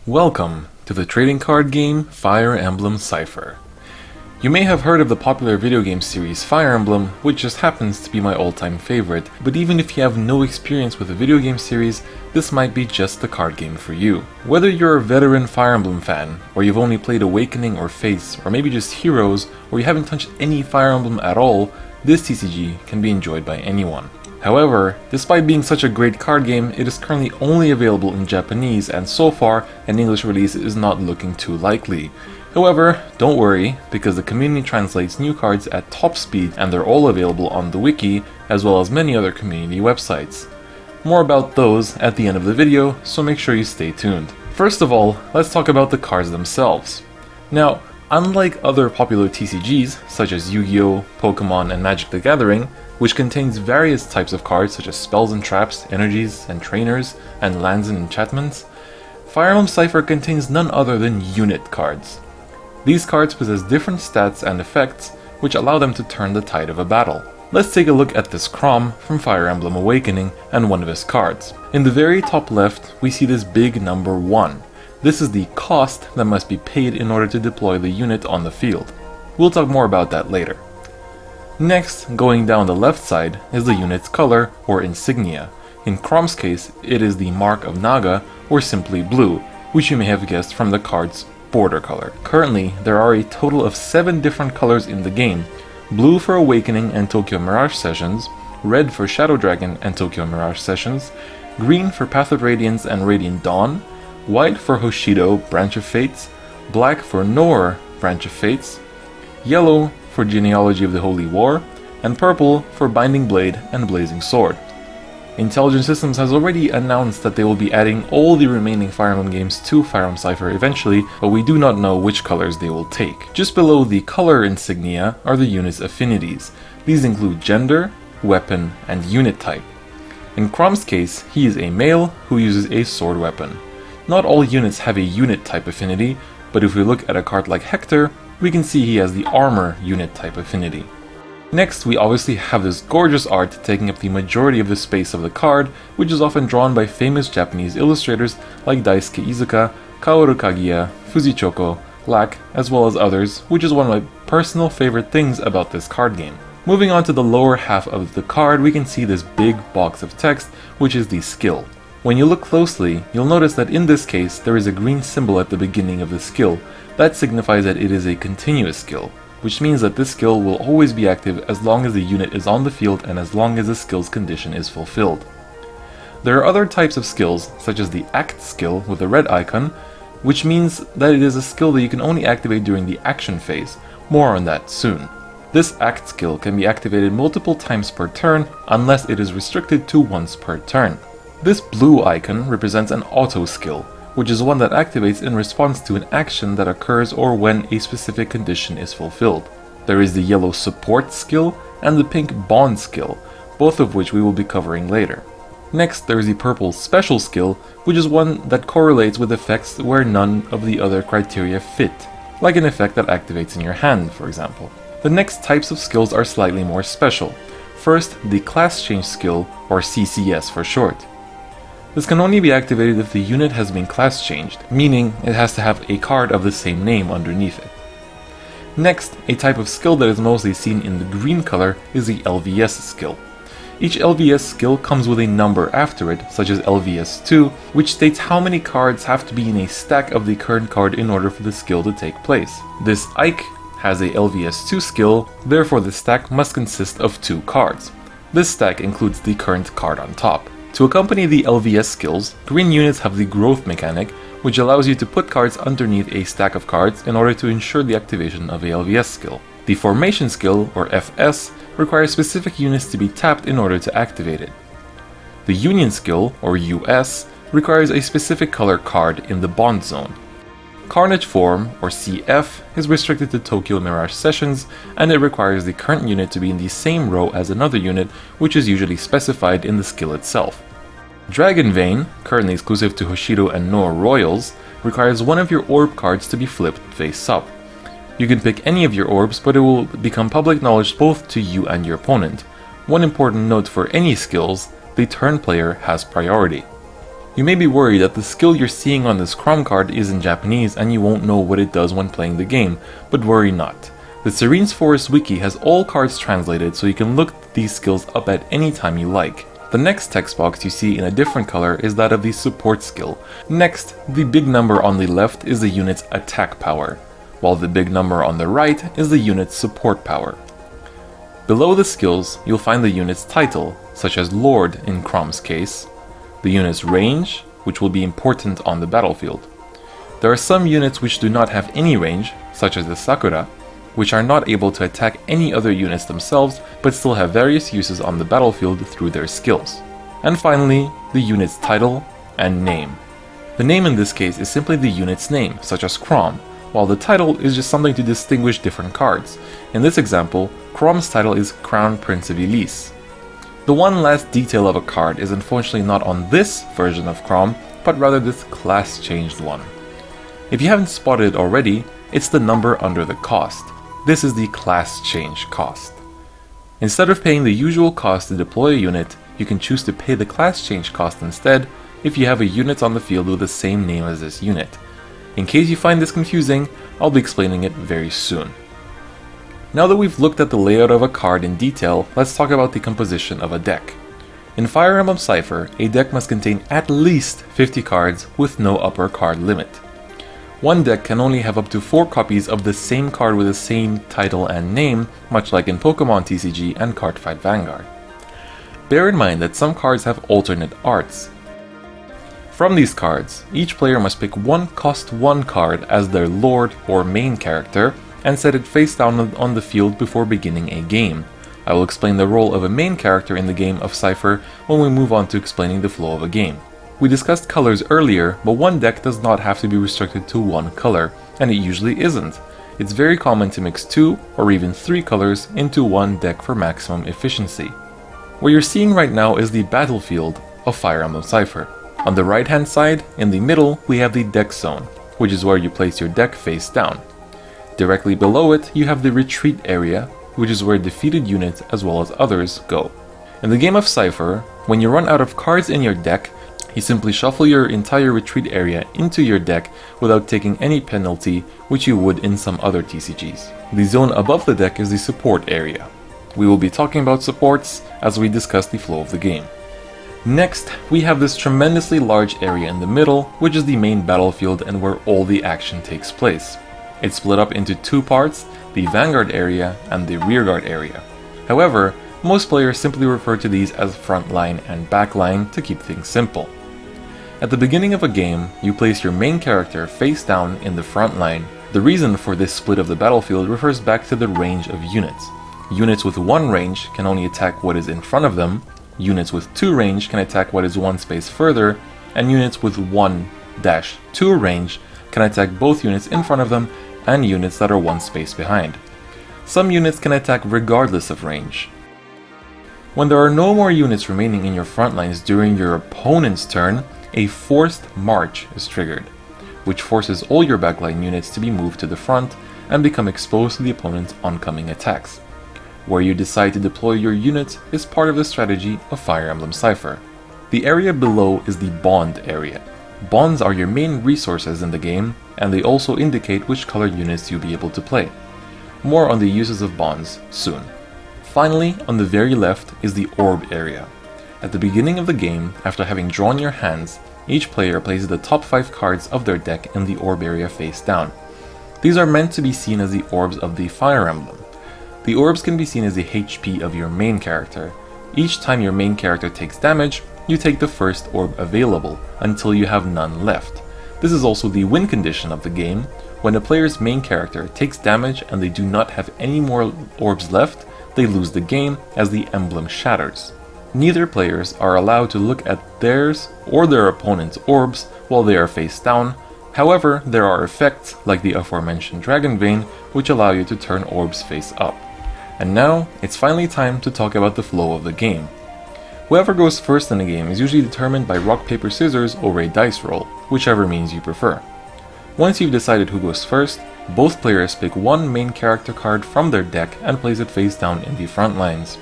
Welcome to the trading card game Fire Emblem Cipher. You may have heard of the popular video game series Fire Emblem, which just happens to be my all-time favorite, but even if you have no experience with the video game series, this might be just the card game for you. Whether you're a veteran Fire Emblem fan, or you've only played Awakening or Fates, or maybe just Heroes, or you haven't touched any Fire Emblem at all, this TCG can be enjoyed by anyone. However, despite being such a great card game, it is currently only available in Japanese, and so far, an English release is not looking too likely. However, don't worry, because the community translates new cards at top speed and they're all available on the wiki, as well as many other community websites. More about those at the end of the video, so make sure you stay tuned. First of all, let's talk about the cards themselves. Now, unlike other popular TCGs, such as Yu-Gi-Oh!, Pokemon, and Magic the Gathering, which contains various types of cards such as spells and traps, energies and trainers, and lands and enchantments, Fire Emblem Cipher contains none other than unit cards. These cards possess different stats and effects, which allow them to turn the tide of a battle. Let's take a look at this Chrom from Fire Emblem Awakening and one of his cards. In the very top left, we see this big number 1. This is the cost that must be paid in order to deploy the unit on the field. We'll talk more about that later. Next, going down the left side, is the unit's color, or insignia. In Chrom's case, it is the Mark of Naga, or simply blue, which you may have guessed from the card's border color. Currently, there are a total of 7 different colors in the game: blue for Awakening and Tokyo Mirage Sessions, red for Shadow Dragon and Tokyo Mirage Sessions, green for Path of Radiance and Radiant Dawn, white for Hoshido, Branch of Fates, black for Nor, Branch of Fates, yellow for Genealogy of the Holy War, and purple for Binding Blade and Blazing Sword. Intelligent Systems has already announced that they will be adding all the remaining Fire Emblem games to Fire Emblem Cipher eventually, but we do not know which colors they will take. Just below the color insignia are the unit's affinities. These include gender, weapon, and unit type. In Chrom's case, he is a male who uses a sword weapon. Not all units have a unit type affinity, but if we look at a card like Hector, we can see he has the armor unit type affinity. Next, we obviously have this gorgeous art taking up the majority of the space of the card, which is often drawn by famous Japanese illustrators like Daisuke Izuka, Kaoru Kaguya, Fujichoko, Lackey, as well as others, which is one of my personal favorite things about this card game. Moving on to the lower half of the card, we can see this big box of text, which is the skill. When you look closely, you'll notice that in this case, there is a green symbol at the beginning of the skill. That signifies that it is a continuous skill, which means that this skill will always be active as long as the unit is on the field and as long as the skill's condition is fulfilled. There are other types of skills, such as the Act skill with a red icon, which means that it is a skill that you can only activate during the action phase. More on that soon. This Act skill can be activated multiple times per turn, unless it is restricted to once per turn. This blue icon represents an auto skill, which is one that activates in response to an action that occurs or when a specific condition is fulfilled. There is the yellow support skill and the pink bond skill, both of which we will be covering later. Next, there is the purple special skill, which is one that correlates with effects where none of the other criteria fit, like an effect that activates in your hand, for example. The next types of skills are slightly more special. First, the class change skill, or CCS for short. This can only be activated if the unit has been class changed, meaning it has to have a card of the same name underneath it. Next, a type of skill that is mostly seen in the green color is the LVS skill. Each LVS skill comes with a number after it, such as LVS2, which states how many cards have to be in a stack of the current card in order for the skill to take place. This Ike has a LVS2 skill, therefore the stack must consist of 2 cards. This stack includes the current card on top. To accompany the LVS skills, green units have the growth mechanic, which allows you to put cards underneath a stack of cards in order to ensure the activation of a LVS skill. The formation skill, or FS, requires specific units to be tapped in order to activate it. The union skill, or US, requires a specific color card in the bond zone. Carnage form, or CF, is restricted to Tokyo Mirage Sessions, and it requires the current unit to be in the same row as another unit, which is usually specified in the skill itself. Dragon Vein, currently exclusive to Hoshido and Noa Royals, requires one of your orb cards to be flipped face up. You can pick any of your orbs, but it will become public knowledge both to you and your opponent. One important note for any skills, the turn player has priority. You may be worried that the skill you're seeing on this Crom card is in Japanese and you won't know what it does when playing the game, but worry not. The Serenes Forest wiki has all cards translated, so you can look these skills up at any time you like. The next text box you see in a different color is that of the support skill. Next, the big number on the left is the unit's attack power, while the big number on the right is the unit's support power. Below the skills, you'll find the unit's title, such as Lord in Crom's case, the unit's range, which will be important on the battlefield. There are some units which do not have any range, such as the Sakura, which are not able to attack any other units themselves, but still have various uses on the battlefield through their skills. And finally, the unit's title and name. The name in this case is simply the unit's name, such as Crom, while the title is just something to distinguish different cards. In this example, Crom's title is Crown Prince of Elise. The one last detail of a card is unfortunately not on this version of Crom, but rather this class-changed one. If you haven't spotted it already, it's the number under the cost. This is the class change cost. Instead of paying the usual cost to deploy a unit, you can choose to pay the class change cost instead if you have a unit on the field with the same name as this unit. In case you find this confusing, I'll be explaining it very soon. Now that we've looked at the layout of a card in detail, let's talk about the composition of a deck. In Fire Emblem Cipher, a deck must contain at least 50 cards with no upper card limit. One deck can only have up to 4 copies of the same card with the same title and name, much like in Pokemon TCG and Cardfight Vanguard. Bear in mind that some cards have alternate arts. From these cards, each player must pick one cost 1 card as their Lord or main character and set it face down on the field before beginning a game. I will explain the role of a main character in the game of Cipher when we move on to explaining the flow of a game. We discussed colors earlier, but one deck does not have to be restricted to one color, and it usually isn't. It's very common to mix 2 or even 3 colors into one deck for maximum efficiency. What you're seeing right now is the battlefield of Fire Emblem Cipher. On the right hand side, in the middle, we have the deck zone, which is where you place your deck face down. Directly below it, you have the retreat area, which is where defeated units as well as others go. In the game of Cipher, when you run out of cards in your deck, you simply shuffle your entire retreat area into your deck without taking any penalty, which you would in some other TCGs. The zone above the deck is the support area. We will be talking about supports as we discuss the flow of the game. Next, we have this tremendously large area in the middle, which is the main battlefield and where all the action takes place. It's split up into 2 parts, the Vanguard area and the Rearguard area. However, most players simply refer to these as front line and back line to keep things simple. At the beginning of a game, you place your main character face down in the front line. The reason for this split of the battlefield refers back to the range of units. Units with 1 range can only attack what is in front of them, units with 2 range can attack what is 1 space further, and units with 1-2 range can attack both units in front of them and units that are 1 space behind. Some units can attack regardless of range. When there are no more units remaining in your front lines during your opponent's turn, a forced march is triggered, which forces all your backline units to be moved to the front and become exposed to the opponent's oncoming attacks. Where you decide to deploy your units is part of the strategy of Fire Emblem Cipher. The area below is the bond area. Bonds are your main resources in the game, and they also indicate which color units you'll be able to play. More on the uses of bonds soon. Finally, on the very left is the orb area. At the beginning of the game, after having drawn your hands, each player places the top 5 cards of their deck in the orb area face down. These are meant to be seen as the orbs of the Fire Emblem. The orbs can be seen as the HP of your main character. Each time your main character takes damage, you take the first orb available, until you have none left. This is also the win condition of the game. When a player's main character takes damage and they do not have any more orbs left, they lose the game as the emblem shatters. Neither players are allowed to look at theirs or their opponent's orbs while they are face down. However, there are effects like the aforementioned Dragon Vein which allow you to turn orbs face up. And now, it's finally time to talk about the flow of the game. Whoever goes first in the game is usually determined by rock, paper, scissors or a dice roll, whichever means you prefer. Once you've decided who goes first, both players pick one main character card from their deck and place it face down in the front lines.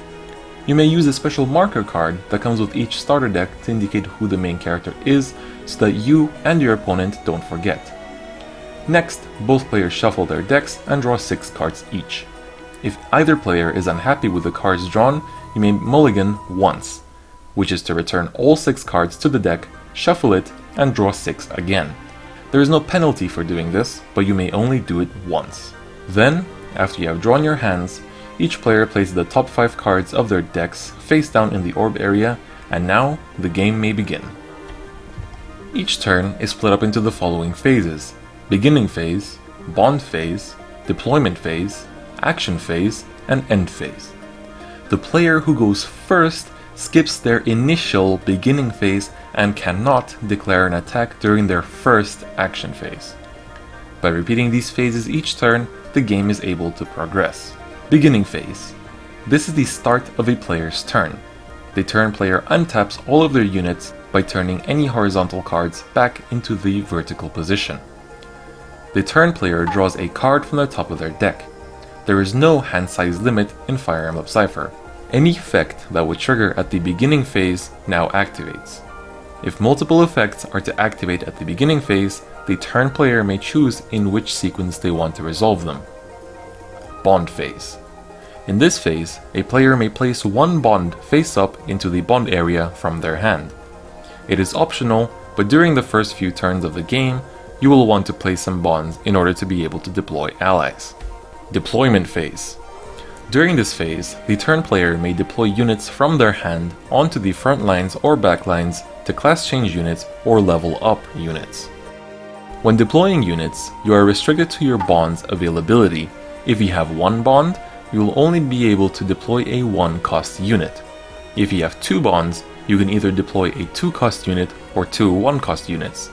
You may use a special marker card that comes with each starter deck to indicate who the main character is so that you and your opponent don't forget. Next, both players shuffle their decks and draw 6 cards each. If either player is unhappy with the cards drawn, you may mulligan once, which is to return all 6 cards to the deck, shuffle it, and draw 6 again. There is no penalty for doing this, but you may only do it once. Then, after you have drawn your hands, each player places the top 5 cards of their decks face down in the orb area, and now the game may begin. Each turn is split up into the following phases: beginning phase, bond phase, deployment phase, action phase, and end phase. The player who goes first skips their initial beginning phase and cannot declare an attack during their first action phase. By repeating these phases each turn, the game is able to progress. Beginning phase. This is the start of a player's turn. The turn player untaps all of their units by turning any horizontal cards back into the vertical position. The turn player draws a card from the top of their deck. There is no hand size limit in Fire Emblem Cipher. Any effect that would trigger at the beginning phase now activates. If multiple effects are to activate at the beginning phase, the turn player may choose in which sequence they want to resolve them. Bond phase. In this phase, a player may place one bond face up into the bond area from their hand. It is optional, but during the first few turns of the game, you will want to place some bonds in order to be able to deploy allies. Deployment phase. During this phase, the turn player may deploy units from their hand onto the front lines or back lines to class change units or level up units. When deploying units, you are restricted to your bond's availability. If you have one bond, you will only be able to deploy a 1-cost unit. If you have 2 bonds, you can either deploy a 2-cost unit or 2 1-cost units.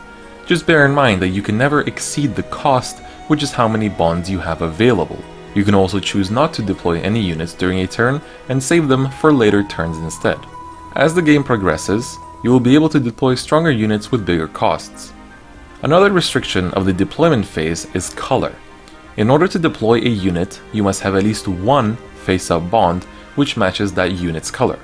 Just bear in mind that you can never exceed the cost, which is how many bonds you have available. You can also choose not to deploy any units during a turn and save them for later turns instead. As the game progresses, you will be able to deploy stronger units with bigger costs. Another restriction of the deployment phase is color. In order to deploy a unit, you must have at least one face-up bond which matches that unit's color.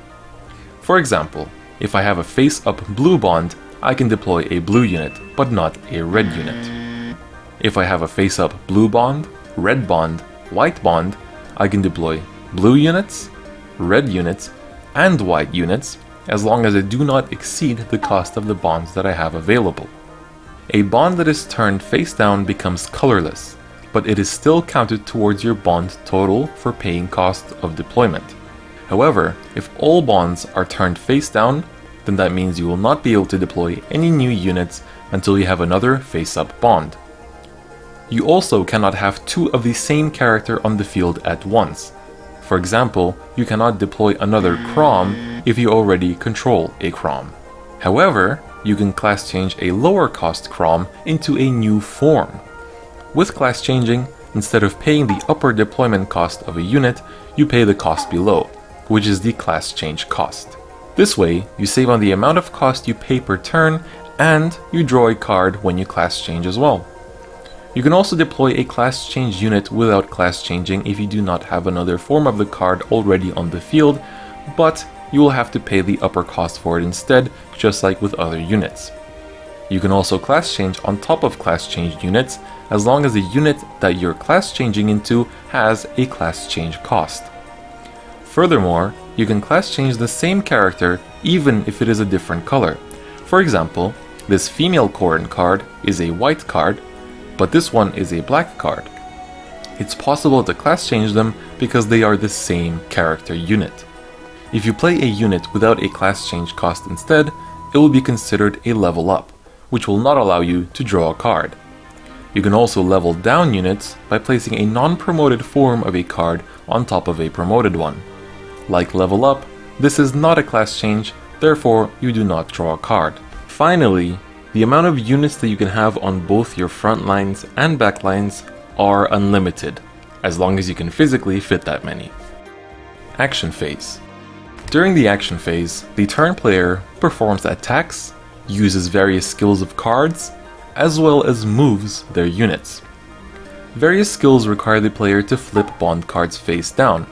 For example, if I have a face-up blue bond, I can deploy a blue unit, but not a red unit. If I have a face-up blue bond, red bond, white bond, I can deploy blue units, red units, and white units, as long as they do not exceed the cost of the bonds that I have available. A bond that is turned face down becomes colorless, but it is still counted towards your bond total for paying cost of deployment. However, if all bonds are turned face down, then that means you will not be able to deploy any new units until you have another face-up bond. You also cannot have 2 of the same character on the field at once. For example, you cannot deploy another Crom if you already control a Crom. However, you can class change a lower cost Crom into a new form. With class changing, instead of paying the upper deployment cost of a unit, you pay the cost below, which is the class change cost. This way, you save on the amount of cost you pay per turn, and you draw a card when you class change as well. You can also deploy a class change unit without class changing if you do not have another form of the card already on the field, but you will have to pay the upper cost for it instead, just like with other units. You can also class change on top of class changed units, as long as the unit that you're class changing into has a class change cost. Furthermore, you can class change the same character even if it is a different color. For example, this female Corrin card is a white card, but this one is a black card. It's possible to class change them because they are the same character unit. If you play a unit without a class change cost instead, it will be considered a level up, which will not allow you to draw a card. You can also level down units by placing a non-promoted form of a card on top of a promoted one. Like level up, this is not a class change, therefore you do not draw a card. Finally, the amount of units that you can have on both your front lines and back lines are unlimited, as long as you can physically fit that many. Action phase. During the action phase, the turn player performs attacks, uses various skills of cards, as well as moves their units. Various skills require the player to flip bond cards face down.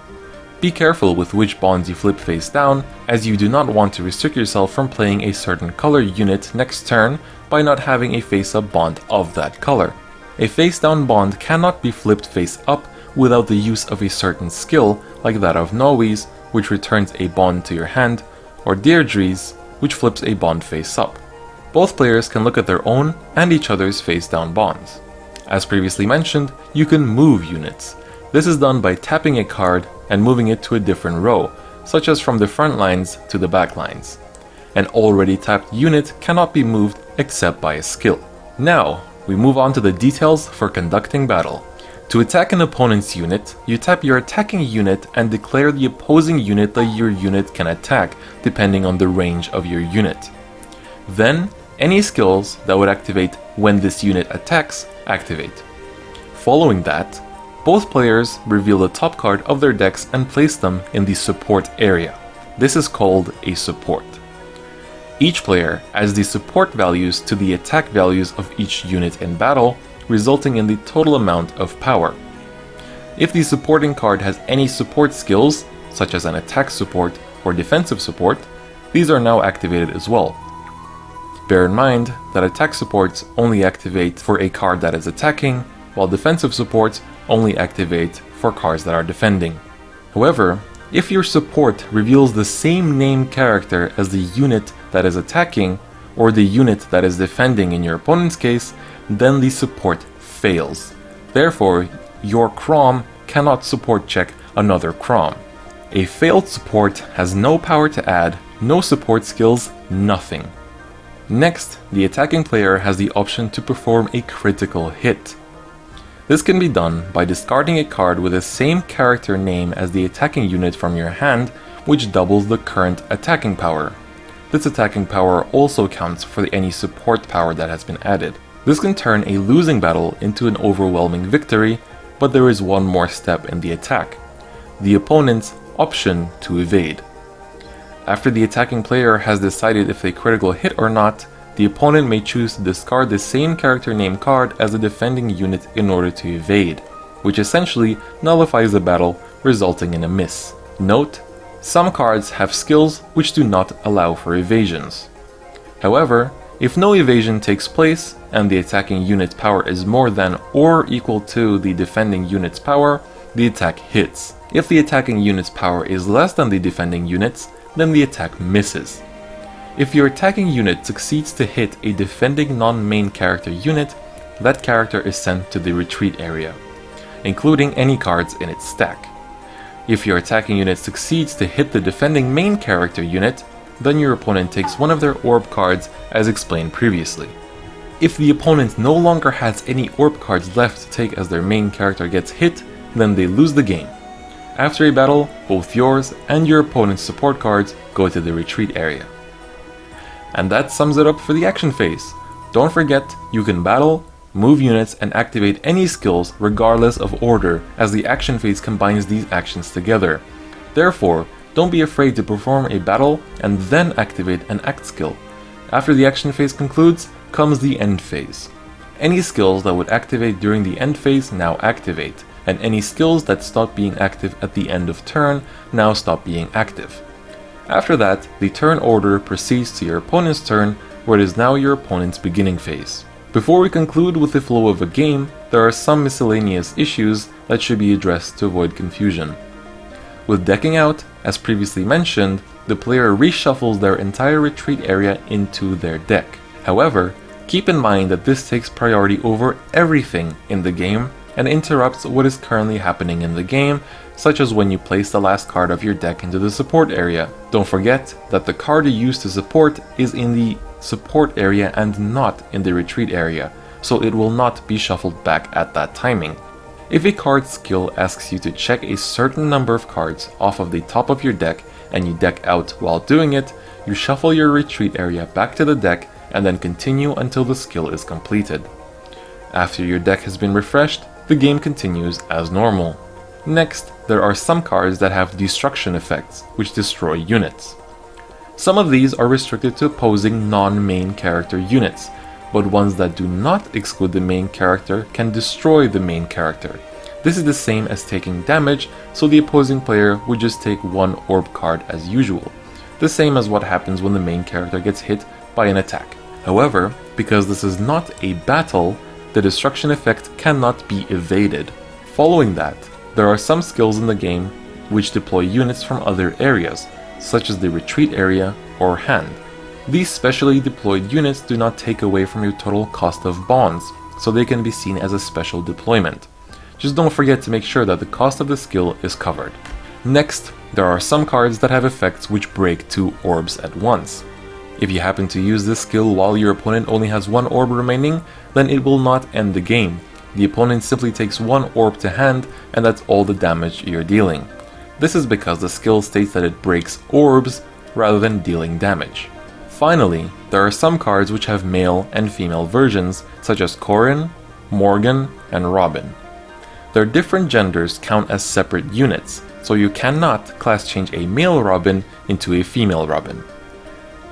Be careful with which bonds you flip face down, as you do not want to restrict yourself from playing a certain color unit next turn by not having a face-up bond of that color. A face-down bond cannot be flipped face-up without the use of a certain skill, like that of Nowi's, which returns a bond to your hand, or Deirdre's, which flips a bond face-up. Both players can look at their own and each other's face-down bonds. As previously mentioned, you can move units. This is done by tapping a card and moving it to a different row, such as from the front lines to the back lines. An already tapped unit cannot be moved except by a skill. Now, we move on to the details for conducting battle. To attack an opponent's unit, you tap your attacking unit and declare the opposing unit that your unit can attack, depending on the range of your unit. Then, any skills that would activate when this unit attacks, activate. Following that, both players reveal the top card of their decks and place them in the support area. This is called a support. Each player adds the support values to the attack values of each unit in battle, resulting in the total amount of power. If the supporting card has any support skills, such as an attack support or defensive support, these are now activated as well. Bear in mind that attack supports only activate for a card that is attacking, while defensive supports only activate for cards that are defending. However, if your support reveals the same named character as the unit that is attacking, or the unit that is defending in your opponent's case, then the support fails. Therefore, your Crom cannot support check another Crom. A failed support has no power to add, no support skills, nothing. Next, the attacking player has the option to perform a critical hit. This can be done by discarding a card with the same character name as the attacking unit from your hand, which doubles the current attacking power. This attacking power also counts for any support power that has been added. This can turn a losing battle into an overwhelming victory, but there is one more step in the attack: the opponent's option to evade. After the attacking player has decided if a critical hit or not, the opponent may choose to discard the same character name card as the defending unit in order to evade, which essentially nullifies the battle, resulting in a miss. Note, some cards have skills which do not allow for evasions. However, if no evasion takes place and the attacking unit's power is more than or equal to the defending unit's power, the attack hits. If the attacking unit's power is less than the defending unit's, then the attack misses. If your attacking unit succeeds to hit a defending non-main character unit, that character is sent to the retreat area, including any cards in its stack. If your attacking unit succeeds to hit the defending main character unit, then your opponent takes one of their orb cards as explained previously. If the opponent no longer has any orb cards left to take as their main character gets hit, then they lose the game. After a battle, both yours and your opponent's support cards go to the retreat area. And that sums it up for the action phase. Don't forget, you can battle, move units, and activate any skills regardless of order, as the action phase combines these actions together. Therefore, don't be afraid to perform a battle and then activate an act skill. After the action phase concludes, comes the end phase. Any skills that would activate during the end phase now activate, and any skills that stop being active at the end of turn now stop being active. After that, the turn order proceeds to your opponent's turn, where it is now your opponent's beginning phase. Before we conclude with the flow of a game, there are some miscellaneous issues that should be addressed to avoid confusion. With decking out, as previously mentioned, the player reshuffles their entire retreat area into their deck. However, keep in mind that this takes priority over everything in the game and interrupts what is currently happening in the game, such as when you place the last card of your deck into the support area. Don't forget that the card you use to support is in the support area and not in the retreat area, so it will not be shuffled back at that timing. If a card skill asks you to check a certain number of cards off of the top of your deck and you deck out while doing it, you shuffle your retreat area back to the deck and then continue until the skill is completed. After your deck has been refreshed, the game continues as normal. Next, there are some cards that have destruction effects, which destroy units. Some of these are restricted to opposing non-main character units, but ones that do not exclude the main character can destroy the main character. This is the same as taking damage, so the opposing player would just take one orb card as usual, the same as what happens when the main character gets hit by an attack. However, because this is not a battle, the destruction effect cannot be evaded. Following that, there are some skills in the game which deploy units from other areas, such as the retreat area or hand. These specially deployed units do not take away from your total cost of bonds, so they can be seen as a special deployment. Just don't forget to make sure that the cost of the skill is covered. Next, there are some cards that have effects which break 2 orbs at once. If you happen to use this skill while your opponent only has 1 orb remaining, then it will not end the game. The opponent simply takes 1 orb to hand, and that's all the damage you're dealing. This is because the skill states that it breaks orbs rather than dealing damage. Finally, there are some cards which have male and female versions, such as Corin, Morgan, and Robin. Their different genders count as separate units, so you cannot class change a male Robin into a female Robin.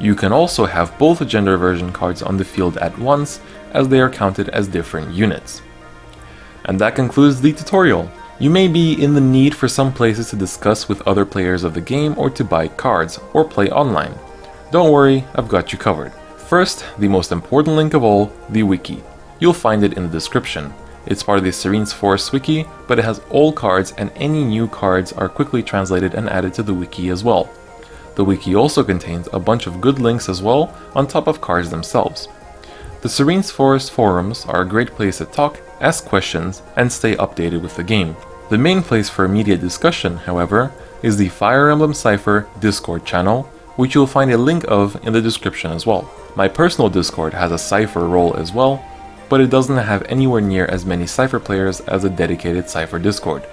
You can also have both gender version cards on the field at once, as they are counted as different units. And that concludes the tutorial. You may be in the need for some places to discuss with other players of the game or to buy cards or play online. Don't worry, I've got you covered. First, the most important link of all, the wiki. You'll find it in the description. It's part of the Serenes Forest wiki, but it has all cards, and any new cards are quickly translated and added to the wiki as well. The wiki also contains a bunch of good links as well, on top of cards themselves. The Serenes Forest forums are a great place to talk, ask questions, and stay updated with the game. The main place for immediate discussion, however, is the Fire Emblem Cipher Discord channel, which you'll find a link of in the description as well. My personal Discord has a Cipher role as well, but it doesn't have anywhere near as many Cipher players as a dedicated Cipher Discord.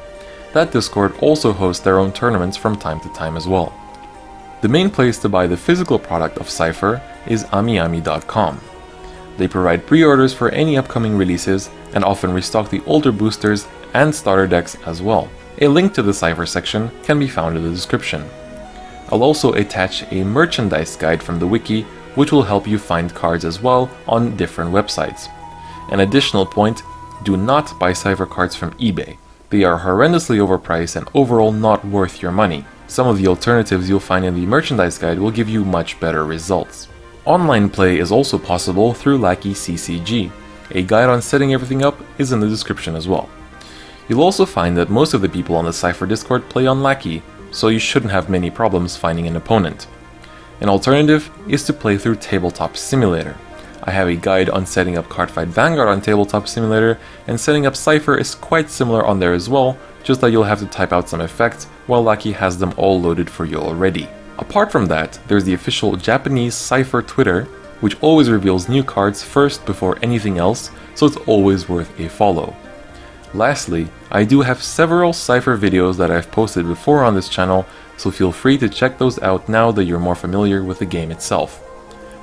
That Discord also hosts their own tournaments from time to time as well. The main place to buy the physical product of Cipher is amiami.com. They provide pre-orders for any upcoming releases and often restock the older boosters and starter decks as well. A link to the Cipher section can be found in the description. I'll also attach a merchandise guide from the wiki, which will help you find cards as well on different websites. An additional point, do not buy Cipher cards from eBay. They are horrendously overpriced and overall not worth your money. Some of the alternatives you'll find in the merchandise guide will give you much better results. Online play is also possible through Lackey CCG. A guide on setting everything up is in the description as well. You'll also find that most of the people on the Cipher Discord play on Lackey, so you shouldn't have many problems finding an opponent. An alternative is to play through Tabletop Simulator. I have a guide on setting up Cardfight Vanguard on Tabletop Simulator, and setting up Cipher is quite similar on there as well, just that you'll have to type out some effects, while Lackey has them all loaded for you already. Apart from that, there's the official Japanese Cipher Twitter, which always reveals new cards first before anything else, so it's always worth a follow. Lastly, I do have several Cipher videos that I've posted before on this channel, so feel free to check those out now that you're more familiar with the game itself.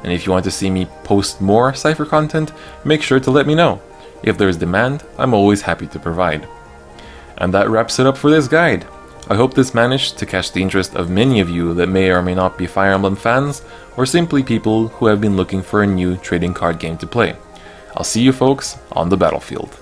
And if you want to see me post more Cipher content, make sure to let me know. If there's demand, I'm always happy to provide. And that wraps it up for this guide. I hope this managed to catch the interest of many of you that may or may not be Fire Emblem fans, or simply people who have been looking for a new trading card game to play. I'll see you folks on the battlefield.